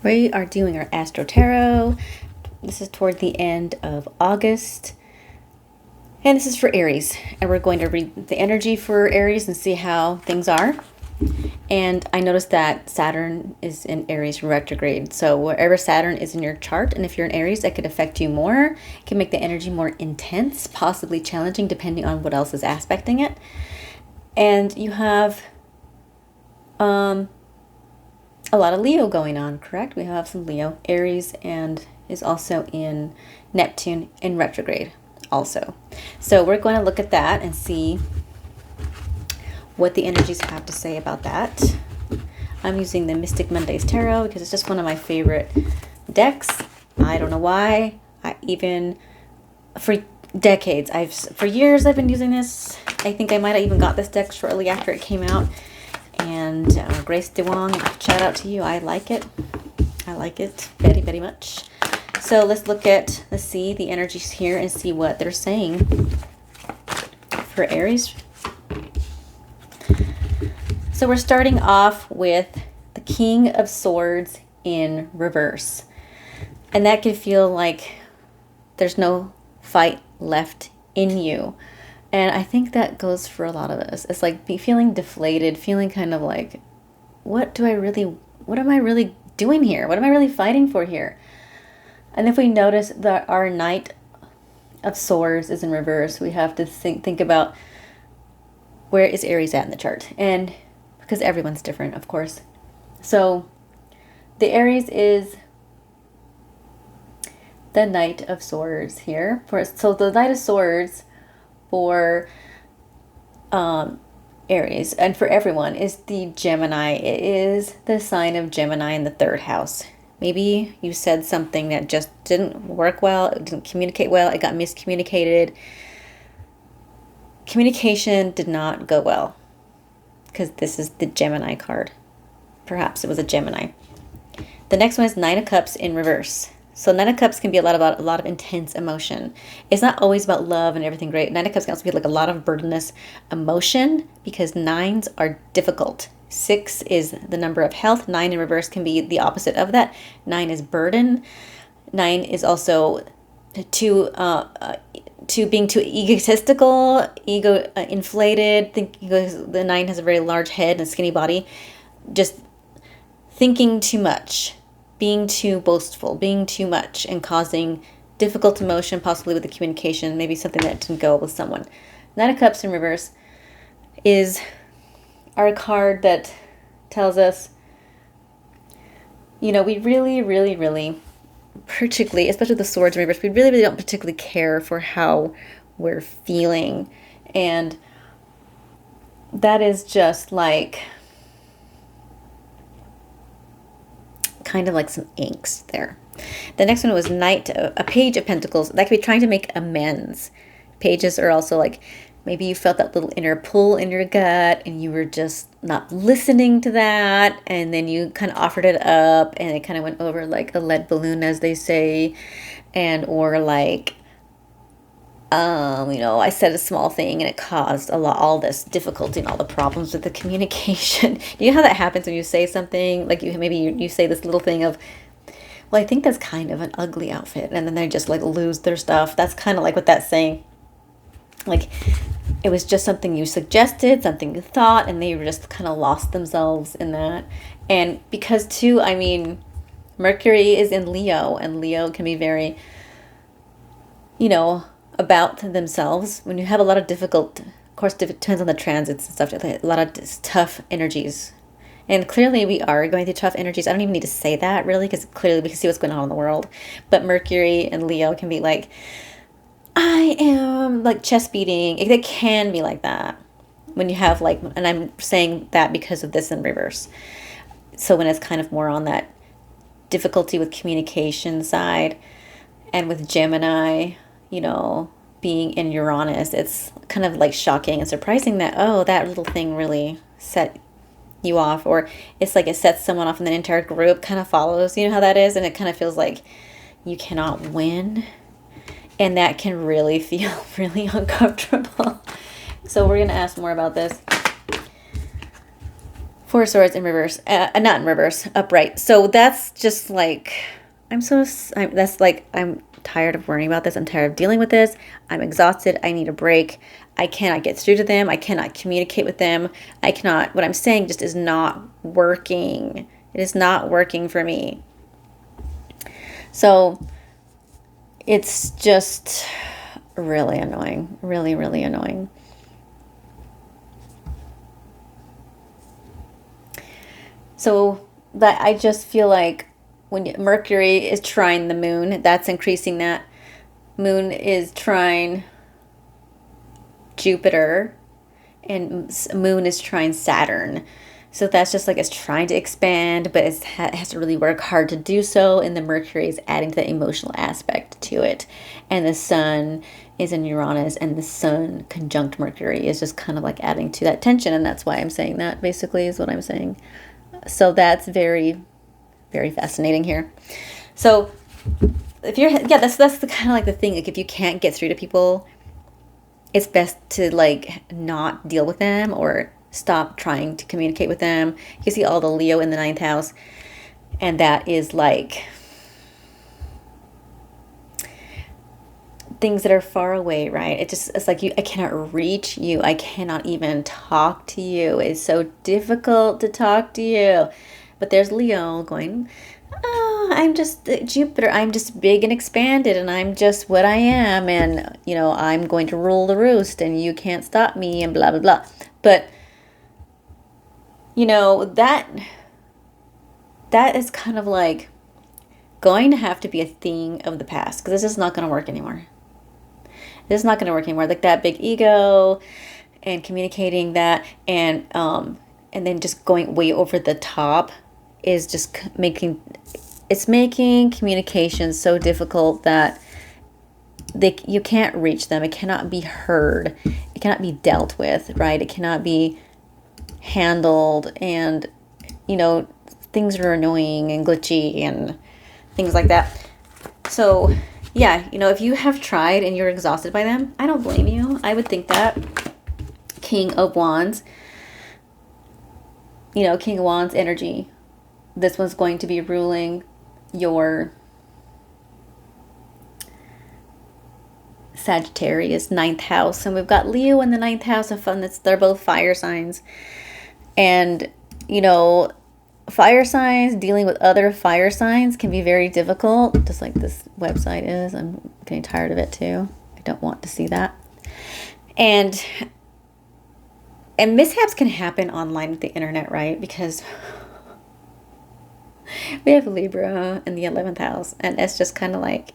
We are doing our Astro Tarot. This is toward the end of August. And this is for Aries. And we're going to read the energy for Aries and see how things are. And I noticed that Saturn is in Aries retrograde. So wherever Saturn is in your chart, and if you're in Aries, that could affect you more. It can make the energy more intense, possibly challenging, depending on what else is aspecting it. And you have a lot of Leo going on, correct? We have some Leo. Aries and is also in Neptune in retrograde also. So we're going to look at that and see what the energies have to say about that. I'm using the Mystic Mondays Tarot because it's just one of my favorite decks. I don't know why. For decades, for years I've been using this. I think I might have even got this deck shortly after it came out. And Grace DeWong, shout out to you. I like it. I like it very, very much. So let's see the energies here and see what they're saying for Aries. So we're starting off with the King of Swords in reverse. And that can feel like there's no fight left in you. And I think that goes for a lot of us. It's like feeling deflated, feeling kind of like, what am I really doing here? What am I really fighting for here? And if we notice that our Knight of Swords is in reverse, we have to think about where is Aries at in the chart. And because everyone's different, of course. So the Aries is the Knight of Swords here. So the Knight of Swords for Aries and for everyone is the Gemini. It is the sign of Gemini in the third house. Maybe you said something that just didn't work well, it didn't communicate well, it got miscommunicated. Communication did not go well because this is the Gemini card. Perhaps it was a Gemini. The next one is Nine of Cups in reverse. So Nine of Cups can be a lot of intense emotion. It's not always about love and everything great. Nine of Cups can also be like a lot of burdenous emotion because nines are difficult. 6 is the number of health. 9 in reverse can be the opposite of that. 9 is burden. 9 is also being too egotistical, inflated. The 9 has a very large head and skinny body. Just thinking too much. Being too boastful, being too much, and causing difficult emotion, possibly with the communication, maybe something that didn't go with someone. Nine of Cups in reverse is our card that tells us, we really, really, really, particularly, especially the Swords in reverse, we really, really don't particularly care for how we're feeling. And that is just like kind of like some angst there. The next one was a Page of Pentacles. That could be trying to make amends. Pages are also like maybe you felt that little inner pull in your gut and you were just not listening to that, and then you kind of offered it up and it kind of went over like a lead balloon, as they say, or like I said a small thing and it caused all this difficulty and all the problems with the communication. Do you know how that happens when you say something? Like you say this little thing of, well, I think that's kind of an ugly outfit. And then they just like lose their stuff. That's kind of like what that's saying. Like it was just something you suggested, something you thought, and they just kind of lost themselves in that. And because too, Mercury is in Leo, and Leo can be very, about themselves. When you have a lot of difficult, of course, it depends on the transits and stuff, a lot of tough energies. And clearly we are going through tough energies. I don't even need to say that really, because clearly we can see what's going on in the world. But Mercury and Leo can be like, I am like chest beating. It can be like that when you have and I'm saying that because of this in reverse. So when it's kind of more on that difficulty with communication side, and with Gemini, being in Uranus, it's kind of like shocking and surprising that, that little thing really set you off, or it's like it sets someone off and the entire group kind of follows. You know how that is? And it kind of feels like you cannot win. And that can really feel really uncomfortable. So we're going to ask more about this. Four of Swords in reverse, not in reverse, upright. So that's just like, I'm tired of worrying about this. I'm tired of dealing with this. I'm exhausted. I need a break. I cannot get through to them. I cannot communicate with them. What I'm saying just is not working. It is not working for me. So it's just really annoying. Really, really annoying. So that I just feel like when Mercury is trine the moon, that's increasing that. Moon is trine Jupiter, and moon is trine Saturn. So that's just like it's trying to expand, but it has to really work hard to do so. And the Mercury is adding to the emotional aspect to it. And the sun is in Uranus, and the sun conjunct Mercury is just kind of like adding to that tension. And that's why I'm saying that, basically, is what I'm saying. So that's very, very fascinating here. So if you're, that's the kind of like the thing. Like if you can't get through to people, it's best to like not deal with them or stop trying to communicate with them. You see all the Leo in the 9th house, and that is like things that are far away, right? It's like I cannot reach you. I cannot even talk to you. It's so difficult to talk to you. But there's Leo going, oh, I'm just Jupiter. I'm just big and expanded, and I'm just what I am, and I'm going to rule the roost, and you can't stop me, and blah blah blah. But that is kind of like going to have to be a thing of the past, because this is not going to work anymore. This is not going to work anymore. Like that big ego and communicating that, and then just going way over the top is just making communication so difficult that you can't reach them. It cannot be heard. It cannot be dealt with, right? It cannot be handled, and things are annoying and glitchy and things like that. So yeah, if you have tried and you're exhausted by them, I don't blame you. I would think that. King of Wands energy. This one's going to be ruling your Sagittarius 9th house. And we've got Leo in the 9th house of fun. They're both fire signs. And, fire signs, dealing with other fire signs can be very difficult, just like this website is. I'm getting tired of it too. I don't want to see that. And mishaps can happen online with the internet, right? Because we have Libra in the 11th house, and it's just kind of like,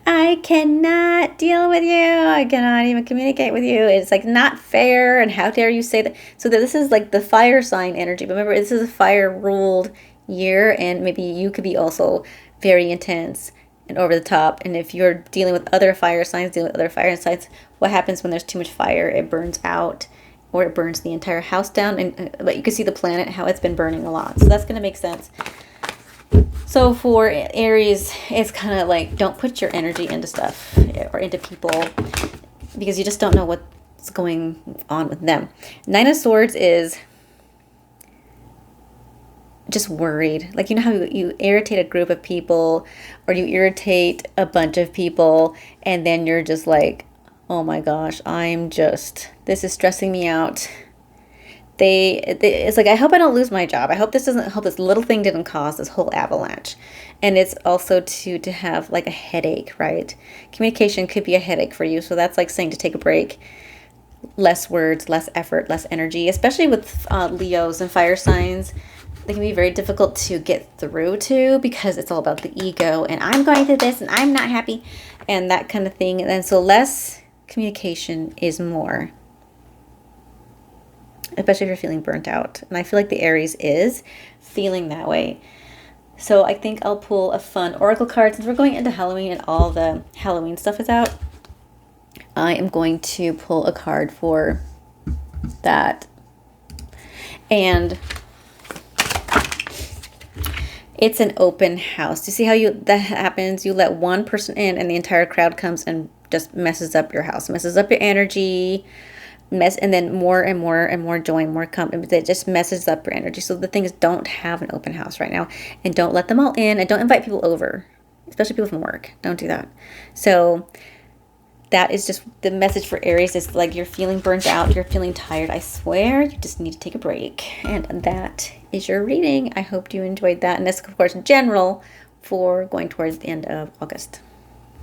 I cannot deal with you. I cannot even communicate with you. It's like not fair, and how dare you say that? So this is like the fire sign energy. But remember, this is a fire ruled year, and maybe you could be also very intense and over the top. And if you're dealing with other fire signs, what happens when there's too much fire? It burns out, or it burns the entire house down. But you can see the planet, how it's been burning a lot. So that's going to make sense. So for Aries, it's kind of like, don't put your energy into stuff or into people, because you just don't know what's going on with them. 9 of Swords is just worried. Like, how you irritate a group of people, or you irritate a bunch of people, and then you're just like, oh my gosh, this is stressing me out. It's like, I hope I don't lose my job. I hope this little thing didn't cause this whole avalanche. And it's also to have like a headache, right? Communication could be a headache for you. So that's like saying to take a break. Less words, less effort, less energy, especially with Leos and fire signs. They can be very difficult to get through to, because it's all about the ego, and I'm going through this and I'm not happy, and that kind of thing. And so less communication is more, especially if you're feeling burnt out. And I feel like the Aries is feeling that way. So I think I'll pull a fun oracle card, since we're going into Halloween and all the Halloween stuff is out. I am going to pull a card for that. And it's an open house. You see how that happens? You let one person in, and the entire crowd comes and just messes up your house, messes up your energy. mess, and then more and more and more joy, more come. It just messes up your energy. So the thing is, don't have an open house right now, and don't let them all in, and don't invite people over, especially people from work. Don't do that. So that is just the message for Aries, is like you're feeling burnt out, you're feeling tired. I swear you just need to take a break. And that is your reading. I hope you enjoyed that. And that's, of course, general for going towards the end of August.